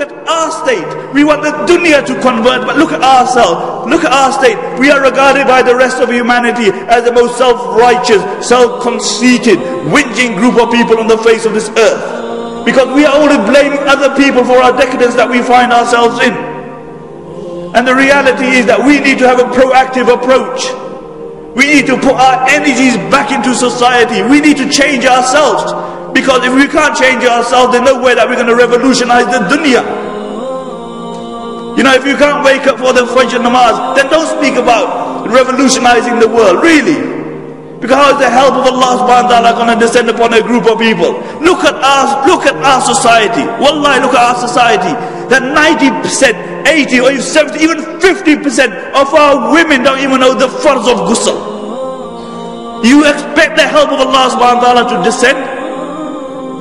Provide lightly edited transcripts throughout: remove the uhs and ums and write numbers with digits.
at our state. We want the dunya to convert, but look at ourselves. Look at our state. We are regarded by the rest of humanity as the most self-righteous, self-conceited, whinging group of people on the face of this earth. Because we are only blaming other people for our decadence that we find ourselves in. And the reality is that we need to have a proactive approach. We need to put our energies back into society. We need to change ourselves. Because if we can't change ourselves, there's no way that we're going to revolutionize the dunya. You know, if you can't wake up for the Fajr namaz, then don't speak about revolutionizing the world, really. Because how is the help of Allah subhanahu wa ta'ala going to descend upon a group of people? Look at our society. Wallahi, look at our society. That 90%, 80 or even 70, even 50% of our women don't even know the farz of ghusl. You expect the help of Allah subhanahu wa ta'ala to descend?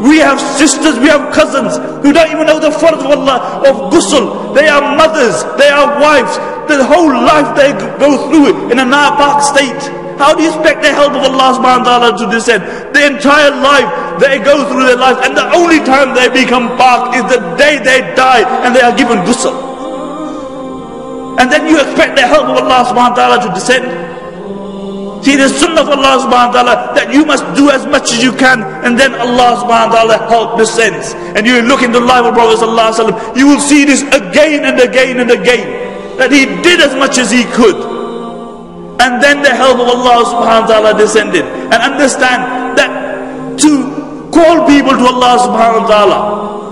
We have sisters, we have cousins who don't even know the farz of Allah, of ghusl. They are mothers, they are wives. The whole life they go through it in a napak state. How do you expect the help of Allah subhanahu wa ta'ala to descend? The entire life, they go through their life, and the only time they become pak is the day they die and they are given ghusl. And then you expect the help of Allah subhanahu wa ta'ala to descend? See, the sunnah of Allah subhanahu wa ta'ala, that you must do as much as you can, and then Allah subhanahu wa ta'ala help descends. And you look into the life of Prophet sallallahu alaihi wasallam, you will see this again and again and again, that he did as much as he could. And then the help of Allah subhanahu wa ta'ala descended. And understand that to call people to Allah subhanahu wa ta'ala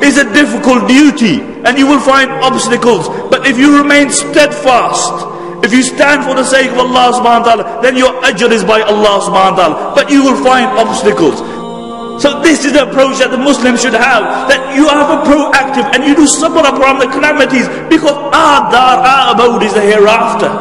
is a difficult duty. And you will find obstacles. But if you remain steadfast, if you stand for the sake of Allah subhanahu wa ta'ala, then your ajr is by Allah subhanahu wa ta'ala. But you will find obstacles. So this is the approach that the Muslims should have. That you have a proactive and you do sabr upon the calamities. Because our abode is the hereafter.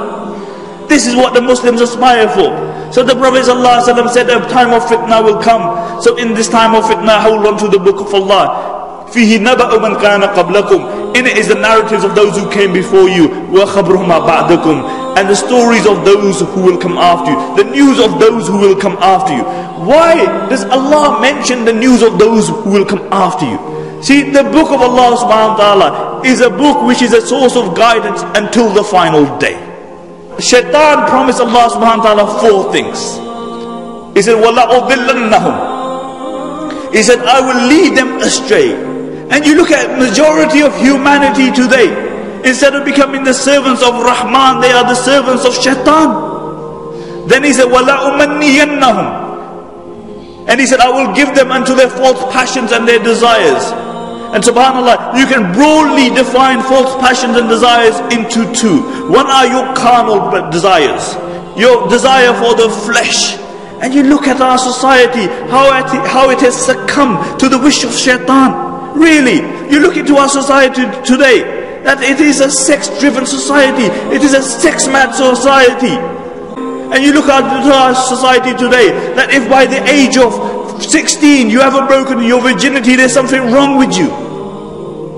This is what the Muslims aspire for. So the Prophet ﷺ said a time of fitna will come. So in this time of fitna, hold on to the book of Allah. فِيهِ نَبَأُ مَنْ كَانَ قَبْلَكُمْ. In it is the narratives of those who came before you. وَخَبْرُهُمَا بَعْدَكُمْ. And the stories of those who will come after you. The news of those who will come after you. Why does Allah mention the news of those who will come after you? See, the book of Allah subhanahu wa ta'ala is a book which is a source of guidance until the final day. Shaytan promised Allah subhanahu wa ta'ala 4 things. He said, وَلَا أُضِلَّنَّهُمْ. He said, I will lead them astray. And you look at majority of humanity today, instead of becoming the servants of Rahman, they are the servants of Shaytan. Then he said, وَلَا أُمَنِّيَنَّهُمْ. And he said, I will give them unto their false passions and their desires. And subhanAllah, you can broadly define false passions and desires into 2. One are your carnal desires, your desire for the flesh. And you look at our society, how it has succumbed to the wish of Shaytan. Really, you look into our society today, that it is a sex-driven society. It is a sex-mad society. And you look at our society today, that if by the age of 16 you haven't broken your virginity, there's something wrong with you.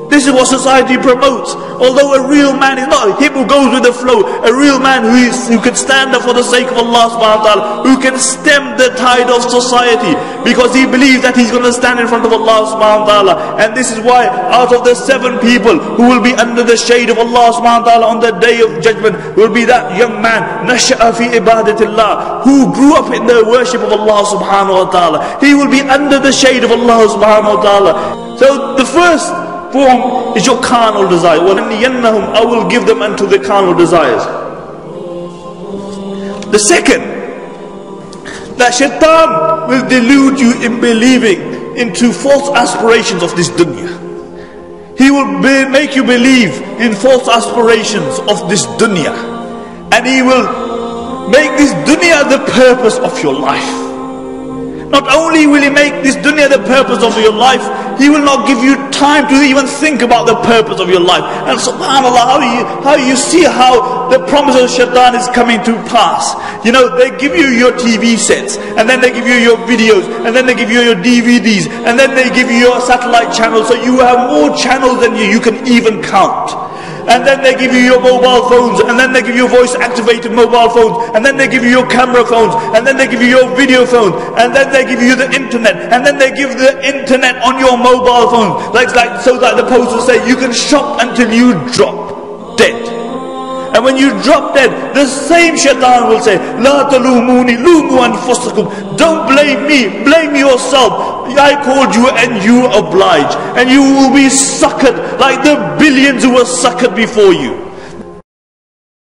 This is what society promotes. Although a real man is not him who goes with the flow. A real man who can stand up for the sake of Allah subhanahu wa ta'ala, who can stem the tide of society, because he believes that he's going to stand in front of Allah subhanahu wa ta'ala. And this is why out of the 7 people who will be under the shade of Allah subhanahu wa ta'ala on the day of judgment, will be that young man, nasha'a fi ibadatillah, who grew up in the worship of Allah subhanahu wa ta'ala. He will be under the shade of Allah subhanahu wa ta'ala. So the first form is your carnal desire. وَلَنِّيَنَّهُمْ, I will give them unto the carnal desires. The second, that Shaitan will delude you in believing into false aspirations of this dunya. He will make you believe in false aspirations of this dunya. And he will make this dunya the purpose of your life. Not only will he make this dunya the purpose of your life, he will not give you time to even think about the purpose of your life. And subhanAllah, how you see how the promise of Shaitan is coming to pass. You know, they give you your TV sets, and then they give you your videos, and then they give you your DVDs, and then they give you your satellite channels, so you have more channels than you can even count. and then they give you your mobile phones, and then they give you voice activated mobile phones, and then they give you your camera phones, and then they give you your video phones, and then they give you the internet, and then they give the internet on your mobile phone, like so that the post will say you can shop until you drop dead. And when you drop dead, the same Shaytan will say, La talumuni lumu anfusakum. Don't blame me, blame yourself. I called you and you oblige, and you will be suckered like the billions who were suckered before you.